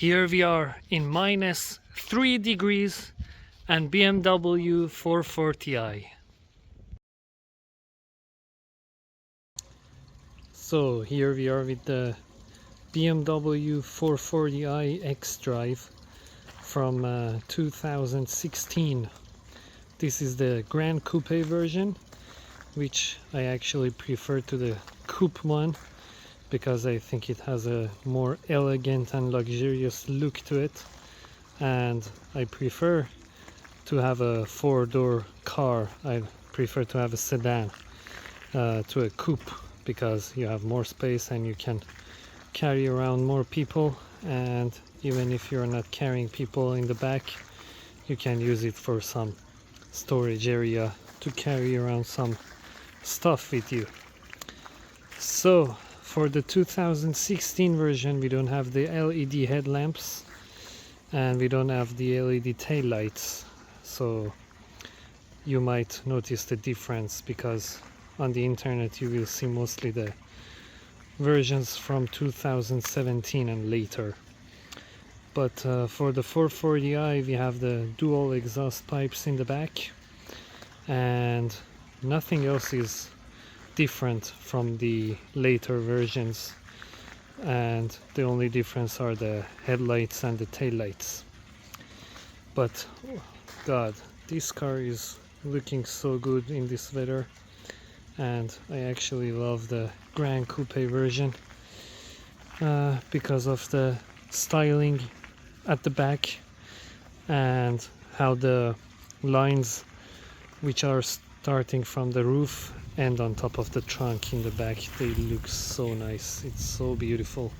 Here we are in -3 degrees and BMW 440i. So here we are with the BMW 440i xDrive from 2016. This is the GranCoupe version, which I actually prefer to the coupe one because I think it has a more elegant and luxurious look to it, and I prefer to have a four-door car. I prefer to have a sedan to a coupe because you have more space and you can carry around more people, and even if you're not carrying people in the back, you can use it for some storage area to carry around some stuff with you. So for the 2016 version, we don't have the LED headlamps and we don't have the LED tail lights, so you might notice the difference because on the internet you will see mostly the versions from 2017 and later. But for the 440i we have the dual exhaust pipes in the back, and nothing else is different from the later versions, and the only difference are the headlights and the tail lights. But oh god, this car is looking so good in this weather, and I actually love the GranCoupe version because of the styling at the back and how the lines which are starting from the roof and on top of the trunk in the back, they look so nice. It's so beautiful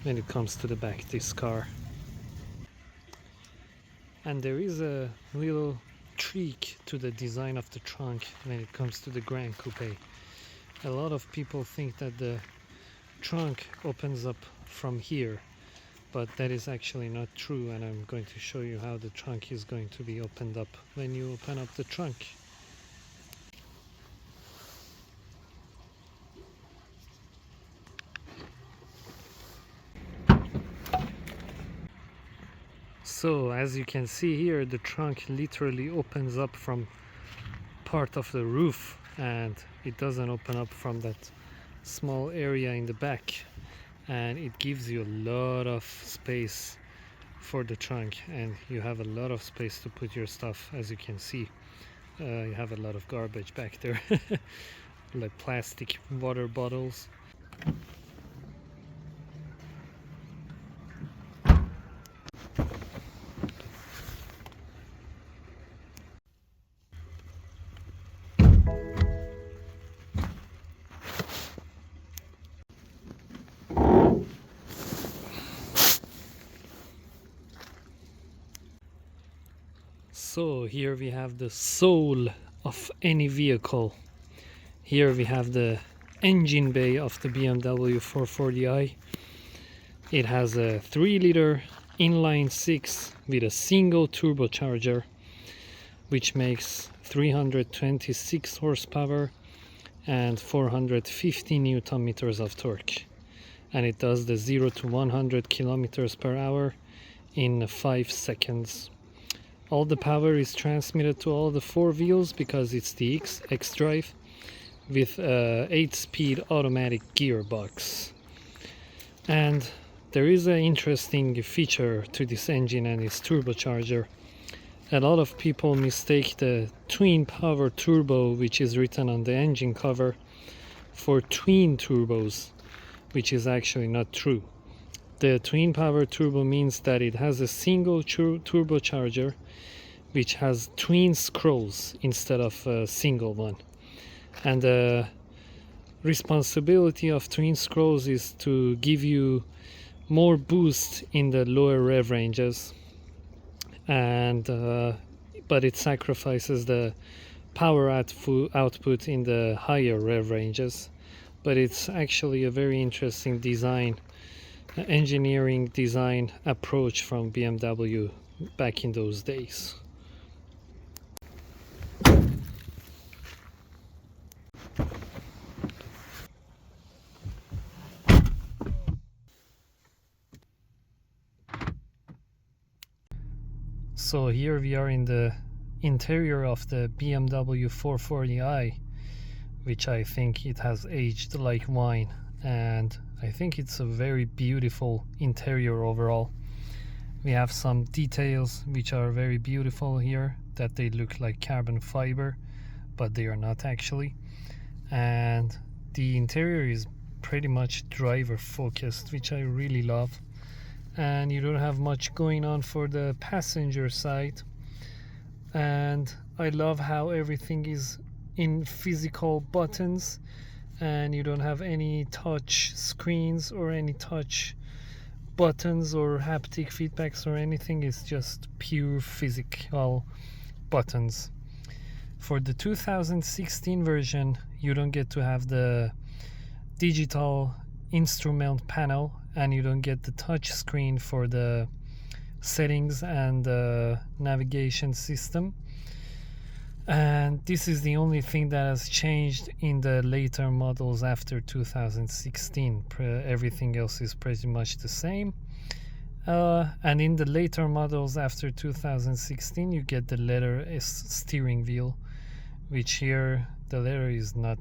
when it comes to the back, this car. And there is a little trick to the design of the trunk when it comes to the GranCoupe. A lot of people think that the trunk opens up from here, but that is actually not true, and I'm going to show you how the trunk is going to be opened up when you open up the trunk. So as you can see here, the trunk literally opens up from part of the roof, and it doesn't open up from that small area in the back, and it gives you a lot of space for the trunk, and you have a lot of space to put your stuff. As you can see, you have a lot of garbage back there like plastic water bottles. So here we have the soul of any vehicle. Here we have the engine bay of the BMW 440i. It has a 3-liter inline 6 with a single turbocharger, which makes 326 horsepower and 450 newton meters of torque, and it does the 0 to 100 kilometers per hour in 5 seconds. All the power is transmitted to all the 4 wheels because it's the xDrive with a 8-speed automatic gearbox. And there is an interesting feature to this engine and its turbocharger. A lot of people mistake the twin power turbo, which is written on the engine cover, for twin turbos, which is actually not true. The twin power turbo means that it has a single turbocharger which has twin scrolls instead of a single one, and the responsibility of twin scrolls is to give you more boost in the lower rev ranges, and but it sacrifices the power output in the higher rev ranges. But it's actually a very interesting design, engineering design approach from BMW back in those days. So here we are in the interior of the BMW 440i, which I think it has aged like wine, and I think it's a very beautiful interior overall. We have some details which are very beautiful here, that they look like carbon fiber, but they are not actually. And the interior is pretty much driver focused, which I really love. And you don't have much going on for the passenger side. And I love how everything is in physical buttons, and you don't have any touch screens or any touch buttons or haptic feedbacks or anything. It's just pure physical buttons. For the 2016 version, you don't get to have the digital instrument panel, and you don't get the touch screen for the settings and the navigation system. And this is the only thing that has changed in the later models after 2016. Everything else is pretty much the same. And in the later models after 2016, you get the leather steering wheel, which here the leather is not.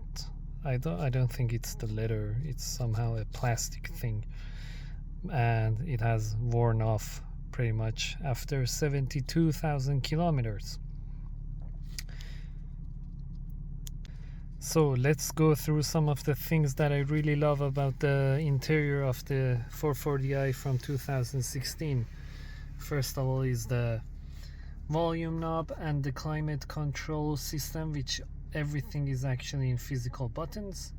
I don't think it's the leather. It's somehow a plastic thing, and it has worn off pretty much after 72,000 kilometers. So let's go through some of the things that I really love about the interior of the 440i from 2016. First of all is the volume knob and the climate control system, which everything is actually in physical buttons.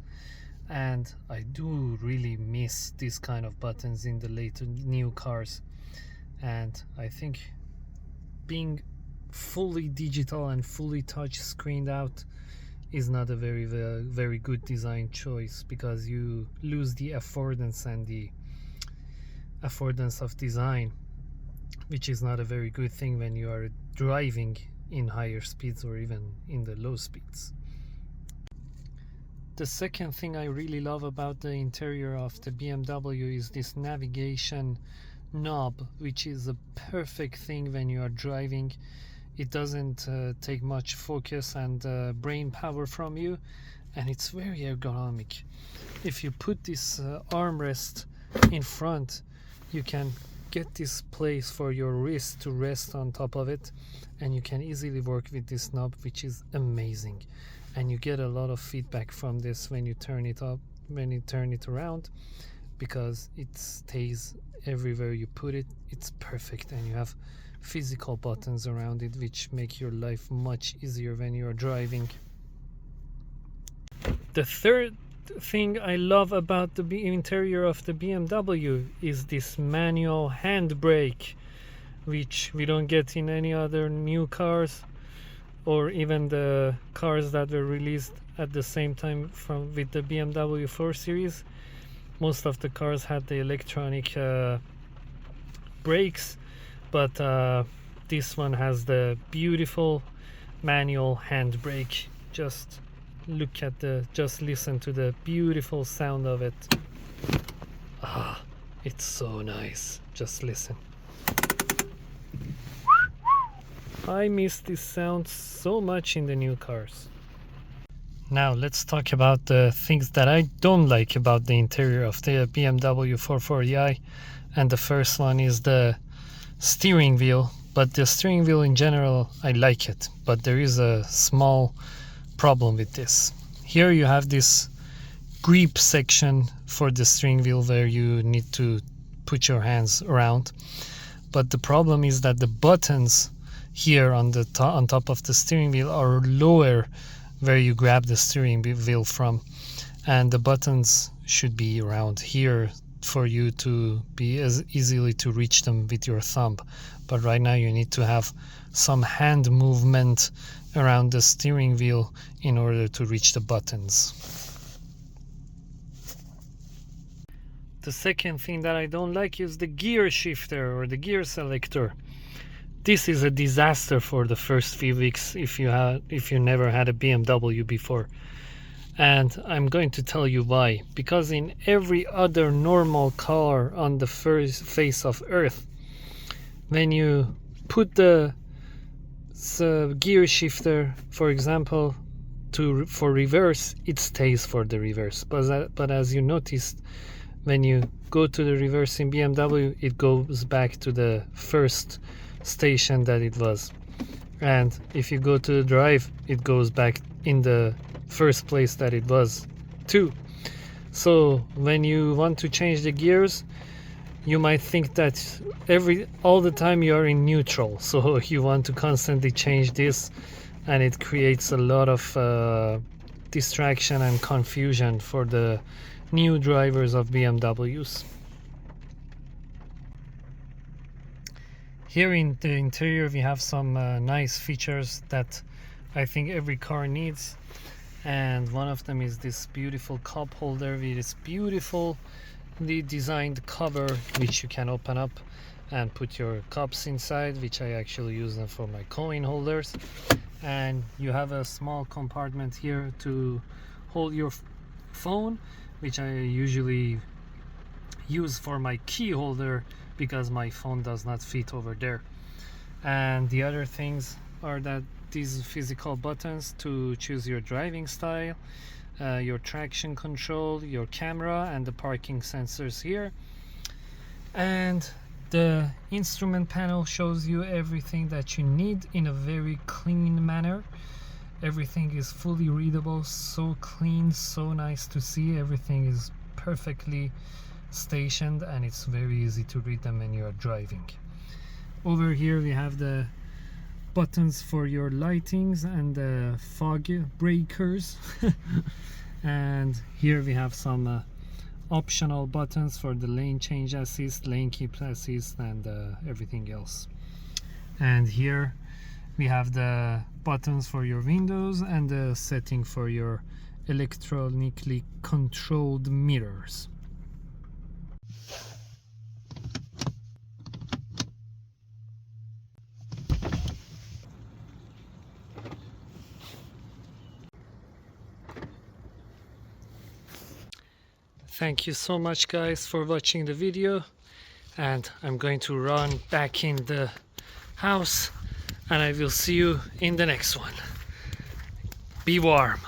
And I do really miss these kind of buttons in the later new cars. And I think being fully digital and fully touch screened out is not a very good design choice, because you lose the affordance and the affordance of design, which is not a very good thing when you are driving in higher speeds or even in the low speeds. The second thing I really love about the interior of the BMW is this navigation knob, which is a perfect thing when you are driving. It doesn't take much focus and brain power from you, and it's very ergonomic. If you put this armrest in front, you can get this place for your wrist to rest on top of it, and you can easily work with this knob, which is amazing. And you get a lot of feedback from this when you turn it up, when you turn it around, because it stays everywhere you put it. It's perfect, and you have physical buttons around it, which make your life much easier when you're driving. The third thing I love about the interior of the BMW is this manual handbrake, which we don't get in any other new cars, or even the cars that were released at the same time with the BMW 4 Series. Most of the cars had the electronic brakes, but this one has the beautiful manual handbrake. Just listen to the beautiful sound of it. It's so nice. Just listen. I miss this sound so much in the new cars. Now let's talk about the things that I don't like about the interior of the BMW 440i, and the first one is the steering wheel. But the steering wheel in general, I like it, but there is a small problem with this. Here you have this grip section for the steering wheel where you need to put your hands around, but the problem is that the buttons here on the on top of the steering wheel are lower where you grab the steering wheel from, and the buttons should be around here for you to be as easily to reach them with your thumb. But right now you need to have some hand movement around the steering wheel in order to reach the buttons. The second thing that I don't like is the gear shifter or the gear selector. This is a disaster for the first few weeks if you never had a BMW before. And I'm going to tell you why. Because in every other normal car on the face of Earth, when you put the gear shifter, for example, for reverse, it stays for the reverse. But as you noticed, when you go to the reverse in BMW, it goes back to the first station that it was. And if you go to the drive, it goes back in the first place that it was too. So when you want to change the gears, you might think that all the time you are in neutral, so you want to constantly change this, and it creates a lot of distraction and confusion for the new drivers of BMWs. Here in the interior we have some nice features that I think every car needs, and one of them is this beautiful cup holder with this beautifully designed cover which you can open up and put your cups inside, which I actually use them for my coin holders. And you have a small compartment here to hold your phone, which I usually use for my key holder because my phone does not fit over there. And the other things are that these physical buttons to choose your driving style, your traction control, your camera, and the parking sensors here. And the instrument panel shows you everything that you need in a very clean manner. Everything is fully readable, so clean, so nice to see. Everything is perfectly stationed and it's very easy to read them when you are driving. Over here we have the buttons for your lightings and the fog breakers. And here we have some optional buttons for the lane change assist, lane keep assist, and everything else. And here we have the buttons for your windows and the setting for your electronically controlled mirrors. Thank you so much guys for watching the video, and I'm going to run back in the house and I will see you in the next one. Be warm.